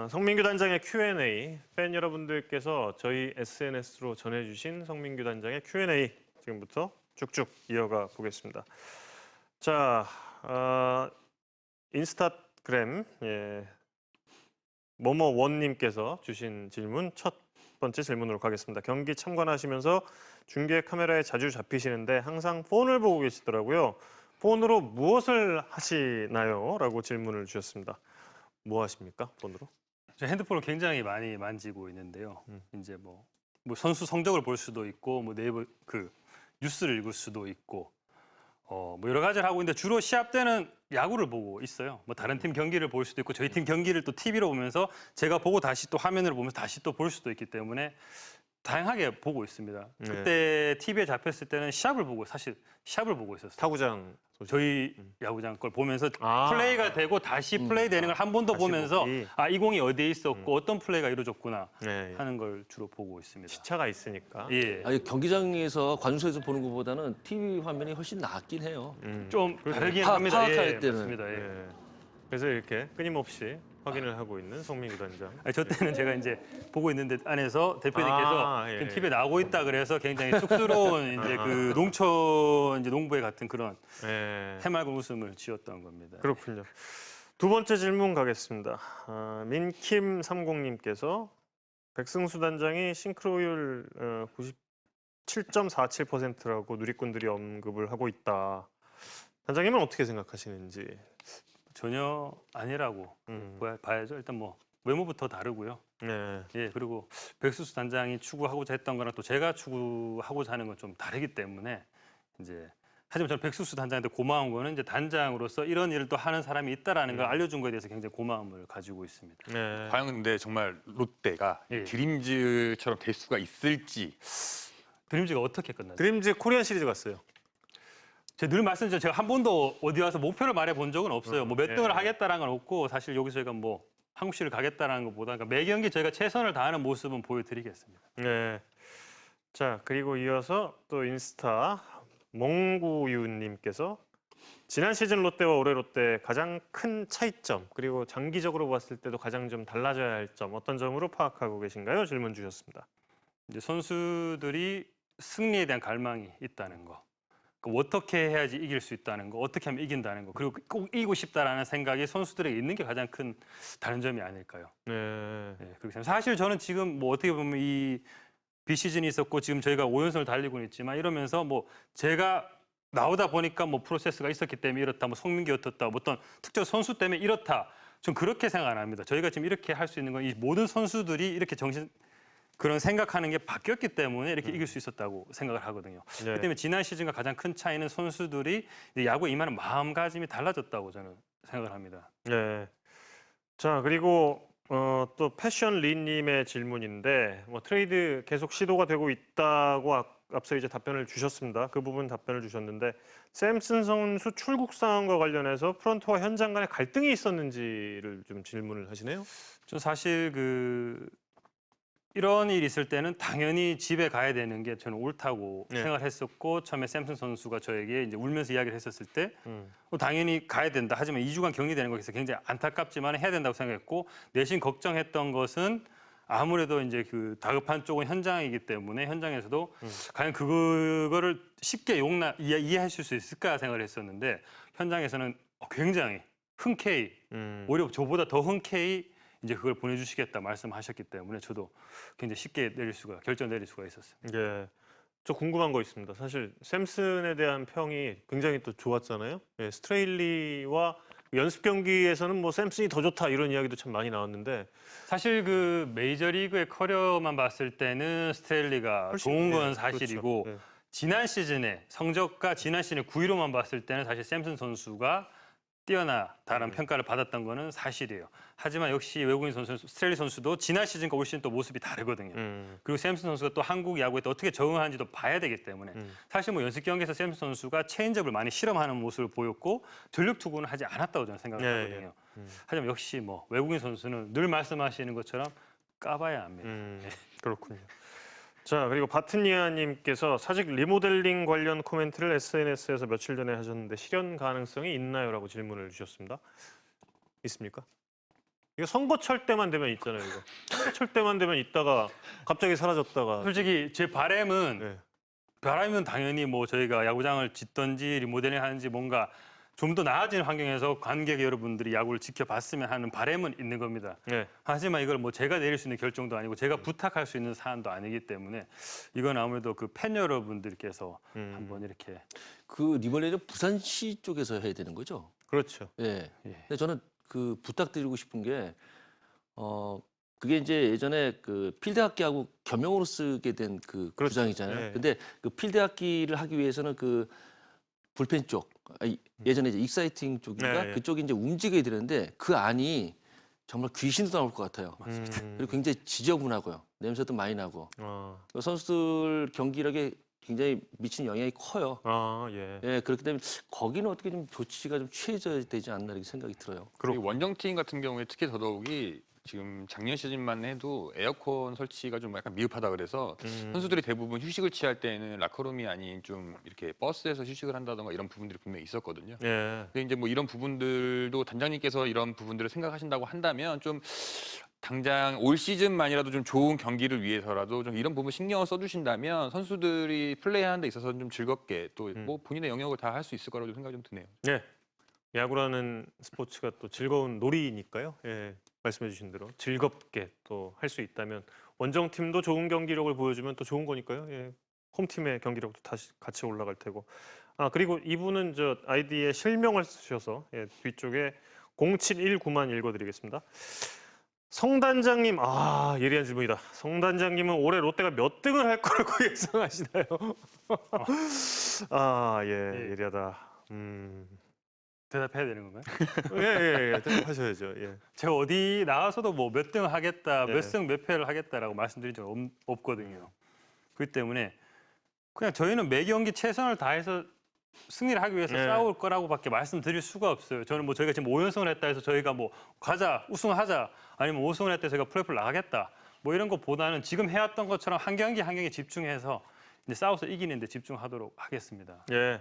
성민규 단장의 Q&A, 팬 여러분들께서 저희 SNS로 전해주신 성민규 단장의 Q&A 지금부터 쭉쭉 이어가 보겠습니다. 자, 인스타그램 뭐뭐원님께서 주신 질문 첫 번째 질문으로 가겠습니다. 경기 참관하시면서 중계 카메라에 자주 잡히시는데 항상 폰을 보고 계시더라고요. 폰으로 무엇을 하시나요? 라고 질문을 주셨습니다. 뭐 하십니까? 폰으로? 저 핸드폰을 굉장히 많이 만지고 있는데요. 이제 뭐 선수 성적을 볼 수도 있고, 뭐 네이버 뉴스를 읽을 수도 있고, 뭐 여러 가지를 하고 있는데 주로 시합 때는 야구를 보고 있어요. 뭐 다른 팀 경기를 볼 수도 있고, 저희 팀 경기를 또 TV로 보면서 제가 보고 다시 또 화면으로 보면서 다시 또 볼 수도 있기 때문에 다양하게 보고 있습니다. 네. 그때 TV에 잡혔을 때는 시합을 보고 있었어요. 타구장 소식. 저희 야구장 걸 보면서 아. 플레이가 되고 다시 플레이 되는 걸 한 번 더 다시 보면서 보기. 이 공이 어디에 있었고 어떤 플레이가 이루어졌구나 네. 하는 걸 주로 보고 있습니다. 시차가 있으니까. 예, 아니, 경기장에서 관중석에서 보는 것보다는 TV 화면이 훨씬 낫긴 해요. 좀 다르긴 파- 합니다. 파악할 때는. 맞습니다. 예. 네. 그래서 이렇게 끊임없이 확인을 하고 있는 성민규 단장. 아니, 저 때는 제가 이제 보고 있는데 안에서 대표님께서 예. 지금 TV에 나오고 있다 그래서 굉장히 쑥스러운 이제 그 농촌 이제 농부의 같은 그런 네. 해맑은 웃음을 지었던 겁니다. 그렇군요. 두 번째 질문 가겠습니다. 민킴 30님께서 백승수 단장이 싱크로율 97.47%라고 누리꾼들이 언급을 하고 있다. 단장님은 어떻게 생각하시는지? 전혀 아니라고 봐야죠. 일단 뭐 외모부터 다르고요. 네. 예, 그리고 백수수 단장이 추구하고자 했던 거랑 또 제가 추구하고자 하는 건 좀 다르기 때문에 이제 하지만 저는 백수수 단장한테 고마운 거는 이제 단장으로서 이런 일을 또 하는 사람이 있다라는 걸 알려준 거에 대해서 굉장히 고마움을 가지고 있습니다. 네. 과연 근데 정말 롯데가 예. 드림즈처럼 될 수가 있을지. 드림즈가 어떻게 끝났죠? 드림즈 코리안 시리즈 갔어요. 제가 늘 말씀드렸죠. 제가 한 번도 어디 와서 목표를 말해 본 적은 없어요. 뭐 몇 등을 예. 하겠다라는 건 없고 사실 여기서 저희가 뭐 한국 시리즈 가겠다라는 것보다 그러니까 매 경기 저희가 최선을 다하는 모습은 보여드리겠습니다. 네. 자, 그리고 이어서 또 인스타 몽구유님께서 지난 시즌 롯데와 올해 롯데 가장 큰 차이점 그리고 장기적으로 봤을 때도 가장 좀 달라져야 할 점 어떤 점으로 파악하고 계신가요? 질문 주셨습니다. 이제 선수들이 승리에 대한 갈망이 있다는 거. 어떻게 해야지 이길 수 있다는 거, 어떻게 하면 이긴다는 거, 그리고 꼭 이기고 싶다라는 생각이 선수들에게 있는 게 가장 큰 다른 점이 아닐까요? 네. 네, 그렇게 생각합니다. 사실 저는 지금 뭐 어떻게 보면 이 비시즌이 있었고 지금 저희가 5연승을 달리고 있지만 이러면서 뭐 제가 나오다 보니까 뭐 프로세스가 있었기 때문에 이렇다, 뭐 성민기 어떻다, 뭐 어떤 특정 선수 때문에 이렇다. 전 그렇게 생각 안 합니다. 저희가 지금 이렇게 할 수 있는 건 이 모든 선수들이 이렇게 그런 생각하는 게 바뀌었기 때문에 이렇게 이길 수 있었다고 생각을 하거든요. 네. 그렇기 때문에 지난 시즌과 가장 큰 차이는 선수들이 이제 야구에 임하는 마음가짐이 달라졌다고 저는 생각을 합니다. 네. 자, 그리고 또 패션 리님의 질문인데 뭐 트레이드 계속 시도가 되고 있다고 앞서 이제 답변을 주셨습니다. 그 부분 답변을 주셨는데 샘슨 선수 출국 상황과 관련해서 프런트와 현장 간에 갈등이 있었는지를 좀 질문을 하시네요. 저 사실 이런 일이 있을 때는 당연히 집에 가야 되는 게 저는 옳다고 네. 생각을 했었고 처음에 샘슨 선수가 저에게 이제 울면서 이야기를 했었을 때 음. 당연히 가야 된다. 하지만 2주간 격리되는 것에서 굉장히 안타깝지만 해야 된다고 생각했고 대신 걱정했던 것은 아무래도 이제 그 다급한 쪽은 현장이기 때문에 현장에서도 과연 그거를 쉽게 이해하실 수 있을까 생각을 했었는데 현장에서는 굉장히 흔쾌히 오히려 저보다 더 흔쾌히 이제 그걸 보내주시겠다 말씀하셨기 때문에 저도 굉장히 쉽게 결정 내릴 수가 있었어요. 예. 저 궁금한 거 있습니다. 사실 샘슨에 대한 평이 굉장히 또 좋았잖아요. 예, 스트레일리와 연습 경기에서는 뭐 샘슨이 더 좋다 이런 이야기도 참 많이 나왔는데 사실 그 메이저리그의 커리어만 봤을 때는 스트레일리가 훨씬, 좋은 건 예, 사실이고 그렇죠. 예. 지난 시즌의 성적과 지난 시즌의 9위로만 봤을 때는 사실 샘슨 선수가 뛰어나다는 평가를 받았던 거는 사실이에요. 하지만 역시 외국인 선수 스트레일리 선수도 지난 시즌과 올 시즌 또 모습이 다르거든요. 음. 그리고 샘슨 선수가 또 한국 야구에 또 어떻게 적응하는지도 봐야 되기 때문에 사실 뭐 연습 경기에서 샘슨 선수가 체인지업을 많이 실험하는 모습을 보였고 전력 투구는 하지 않았다고 저는 생각을 예, 하거든요. 하지만 역시 뭐 외국인 선수는 늘 말씀하시는 것처럼 까봐야 합니다. 그렇군요. 자, 그리고 바트니아님께서 사직 리모델링 관련 코멘트를 SNS에서 며칠 전에 하셨는데 실현 가능성이 있나요? 라고 질문을 주셨습니다. 있습니까? 이거 선거철 때만 되면 있잖아요. 이거 선거철 때만 되면 있다가 갑자기 사라졌다가. 솔직히 제 바람은 네. 바람은 당연히 뭐 저희가 야구장을 짓든지 리모델링 하는지 뭔가 좀 더 나아진 환경에서 관객 여러분들이 야구를 지켜봤으면 하는 바람은 있는 겁니다. 네. 하지만 이걸 뭐 제가 내릴 수 있는 결정도 아니고 제가 부탁할 수 있는 사안도 아니기 때문에 이건 아무래도 그 팬 여러분들께서 한번 이렇게 그 리버레이는 부산시 쪽에서 해야 되는 거죠? 그렇죠. 예. 예. 근데 저는 그 부탁드리고 싶은 게 그게 이제 예전에 그 필드 악기하고 겸용으로 쓰게 된 그 그렇죠. 구장이잖아요. 예. 근데 그 필드 악기를 하기 위해서는 그 불펜 쪽 예전에 이제 익사이팅 쪽인가 네, 예. 그쪽이 이제 움직여야 되는데 그 안이 정말 귀신도 나올 것 같아요. 그리고 굉장히 지저분하고요. 냄새도 많이 나고 선수들 경기력에 굉장히 미치는 영향이 커요. 예. 예, 그렇기 때문에 거기는 어떻게 좀 조치가 좀 취해져야 되지 않나 이렇게 생각이 들어요. 그리고 원정팀 같은 경우에 특히 더더욱이 지금 작년 시즌만 해도 에어컨 설치가 좀 약간 미흡하다 그래서 선수들이 대부분 휴식을 취할 때는 라커룸이 아닌 좀 이렇게 버스에서 휴식을 한다던가 이런 부분들이 분명히 있었거든요. 예. 근데 이제 뭐 이런 부분들도 단장님께서 이런 부분들을 생각하신다고 한다면 좀 당장 올 시즌만이라도 좀 좋은 경기를 위해서라도 좀 이런 부분 신경을 써주신다면 선수들이 플레이하는 데 있어서는 좀 즐겁게 또 뭐 본인의 영역을 다 할 수 있을 거라고 생각이 좀 드네요. 네. 야구라는 스포츠가 또 즐거운 놀이니까요. 예. 말씀해 주신 대로 즐겁게 또 할 수 있다면 원정팀도 좋은 경기력을 보여주면 또 좋은 거니까요. 예. 홈팀의 경기력도 다시 같이 올라갈 테고. 그리고 이분은 저 아이디에 실명을 쓰셔서 뒤쪽에 0719만 읽어드리겠습니다. 성단장님, 예리한 질문이다. 성단장님은 올해 롯데가 몇 등을 할 거라고 예상하시나요? 예. 예리하다. 대답해야 되는 건가요? 예. 대답하셔야죠. 예. 제가 어디 나와서도 뭐 몇 등을 하겠다, 네. 몇 승 몇 패를 하겠다라고 말씀드린 적 없거든요. 그렇기 때문에 그냥 저희는 매 경기 최선을 다해서 승리를 하기 위해서 네. 싸울 거라고밖에 말씀드릴 수가 없어요. 저는 뭐 저희가 지금 5연승을 했다 해서 저희가 뭐 가자, 우승하자, 아니면 5승을 했다 해서 저희가 플레이오프 나가겠다. 뭐 이런 것보다는 지금 해왔던 것처럼 한 경기 한 경기 집중해서 이제 싸워서 이기는 데 집중하도록 하겠습니다. 예.